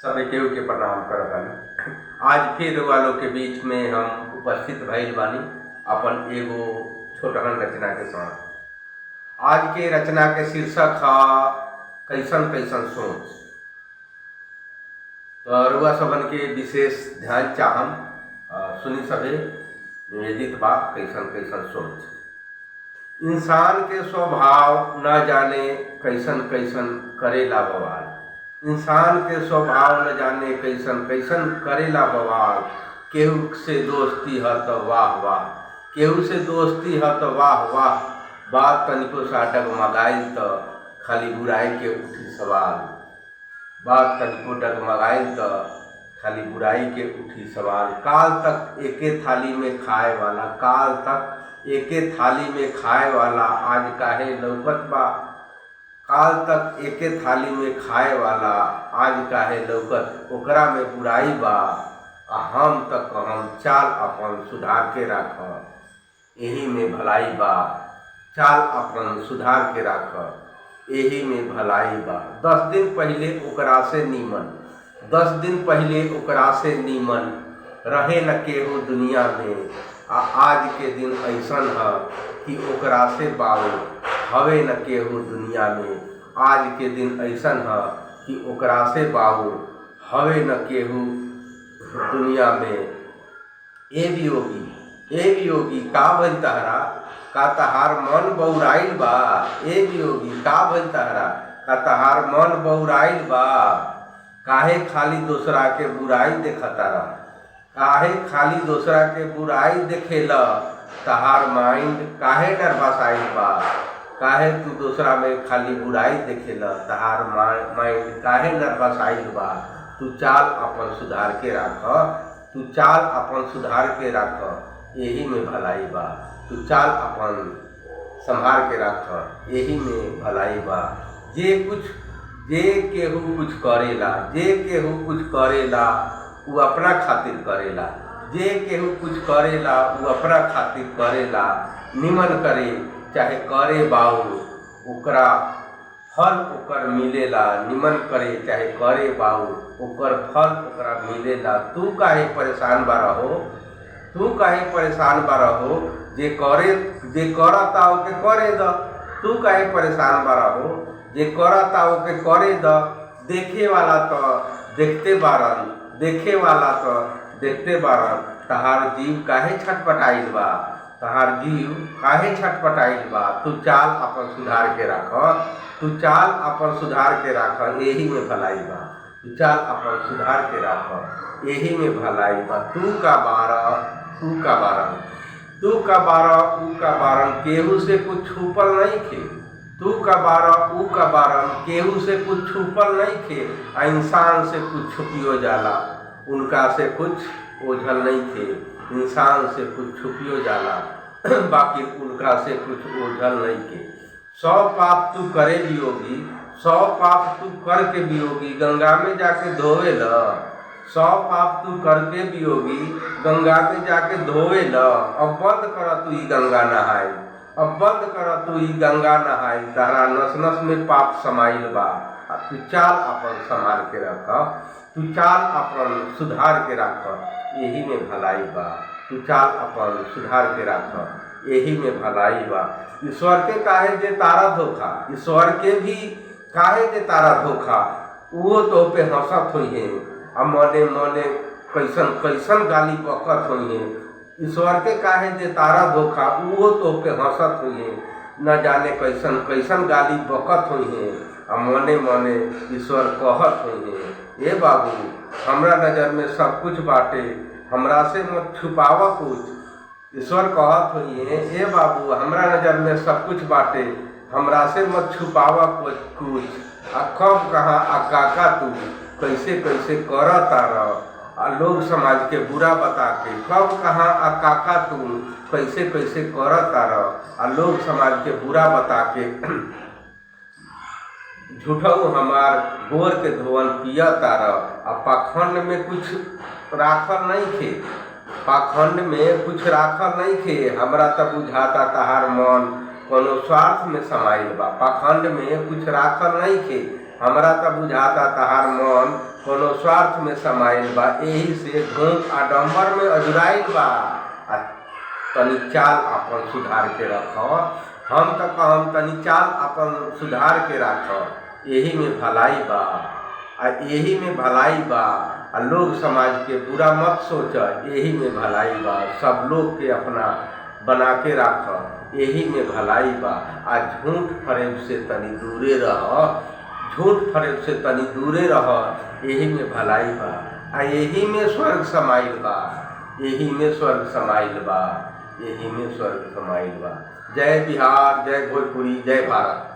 सभी केहू के प्रणाम करत बानी। आज फिर वालों के बीच में हम उपस्थित भइल बानी अपन एगो छोटहन रचना के साथ। आज के रचना के शीर्षक है कैसन कैसन सोच। तो रुआ सबन के विशेष ध्यान चाहम सुनी सभे निवेदित बा कैसन कैसन सोच। इंसान के स्वभाव न जाने कैसन कैसन करेला बवाल। इंसान के स्वभाव न जाने कैसन कैसन करेला बवाल। केहू से दोस्ती है तो वाह वाह, केहू से दोस्ती है तो वाह वाह। बात तनिको सा डगमगाइल तो खाली बुराई के उठी सवाल। बात तनिको डगमगाइल तो खाली बुराई के उठी सवाल। काल तक एके थाली में खाए वाला, काल तक एके थाली में खाए वाला आज काहे लौकत बा। काल तक एके थाली में खाए वाला आज काहे लौकत, ओकरा में बुराई बा। हम तक हम चाल अपन सुधार के राख, एही में भलाई बा। चाल अपन सुधार के राख, एही में भलाई बा। 10 दिन पहले ओकरा से नीमन, 10 दिन पहले ओकरा से नीमन रहे न केहू दुनिया में। आज के दिन ऐसन है कि ओकरा से बाऊ हवे न केहू दुनिया में। आज के दिन ऐसन है कि ओकरा से बाऊ हवे न केहू दुनिया में। ए वियोगी का भइल तहरा, का तहार मन बौराइल बा। ए वियोगी का भइल तहरा, का तहार मन बौराइल बा। काहे खाली दूसरा के बुराई देखतारा, काहे खाली दूसरा के बुराई देखेला। तहार माइंड काहे नर्वसाइल बा, काहे तू दूसरा में खाली बुराई देखेला। तहार माइंड काहे नर्वसाइल बा। तू चाल अपन सुधार के राख, तू चाल अपन सुधार के राख, यही में भलाई बा। तू चाल अपन संभाल के राख, यही में भलाई बा। जे केहू कुछ करेला, जे केहू कुछ करेला वो अपना खातिर करेला। जे केहू कुछ करेला वो अपना खातिर करेला। निमन करे चाहे करे बाऊ, ओकरा फल ओकर मिलेला। निमन करे चाहे करे बाऊ, ओकर फल ओकरा मिलेला। तू काहे परेशान बा रहो, तू काहे परेशान बा रहो। जे करता ओके करे द। तू काहे परेशान बा रहो, जे करता ओके करे द। देखे वाला तो देखते बारन, देखे वाला तो देखते बारन। तहार जीव काहे छटपटाइल बा, तहार जीव काहे छटपटाइल बा। तू चाल अपन सुधार के राख, तू चाल अपन सुधार के राख, यही में भलाई बा। तू चाल अपन सुधार के राख, यही में भलाई बा। तू का बारह ऊ का बारह, तू का बारह ऊ का बारह, केहू से कुछ छुपल नहीं खे। तू का बारह ऊ का बारह, केहू से कुछ छुपल नहीं खे। इंसान से कुछ छुपियो जाला, उनका से कुछ ओझल नहीं थे। इंसान से कुछ छुपियो जाला, बाकी उनका से कुछ ओझल नहीं थे। 100 पाप तू करे वियोगी, 100 पाप तू करके वियोगी गंगा में जाके धोवे ल। 100 पाप तू करके वियोगी गंगा में जाके धोवे ल। अब बंद कर तू ई गंगा नहाई, अब बंद कर तू ई गंगा नहाई। तारा नस नस में पाप समाइल बा। तू चाल अपन संभाल के रख, तू चाल अपन सुधार के राख, यही में भलाई बा। तू चाल अपन सुधार के राख, यही में भलाई बा। ईश्वर के काहे दे तारा धोखा, ईश्वर के भी काहे दे तारा धोखा। वो तो पे हंसत हुई है, अब मने मने कैसन कैसन गाली बकत हुई है। ईश्वर के काहे दे तारा धोखा, वो तो पे हंसत हुई है। न जाने कैसन कैसन गाली बकत हुई है, अब मने मने ईश्वर कहत हुई है। ए बाबू हमरा नज़र में सब कुछ बाटे, हमरा से मत छुपावा कुछ। ईश्वर कहत हुई है, ए बाबू हमरा नज़र में सब कुछ बाटे, हमरा से मत छुपावा कुछ। आ कब कहाँ आ काका तू कैसे कैसे करता रह, आ लोग समाज के बुरा बता के। कब कहाँ आ काका तू कैसे कैसे करता रह, आ लोग समाज के बुरा बता के। झूठऊ हमार गोर के धोवन पिया तारा, आ पाखंड में कुछ राखल नहीं खे, पाखंड में कुछ राखल नहीं खे। हमरा तब बुझाता तहार मन कोनो स्वार्थ में समाइल बा। पाखंड में कुछ राखल नहीं खे, हमरा तो बुझाता तहार मन कोनो स्वार्थ में समाइल बा, यही से ढोंग आडम्बर में अजुराइल बा। तनी चाल अपन सुधार के रख। हम तो कहम तनी चाल अपन सुधार के रख, यही में भलाई बा। यही में भलाई बा। लोग समाज के बुरा मत सोच, यही में भलाई बा। सब लोग के अपना बना के रख, यही में भलाई बा। झूठ फरेब से तनी दूरे रह, झूठ फरेब से तनी दूरे रह, यही में भलाई बा। यही में स्वर्ग समाइल बा, यही में स्वर्ग समाइल बा, यही में स्वर्ग समाइल बा। जय बिहार, जय भोजपुरी, जय भारत।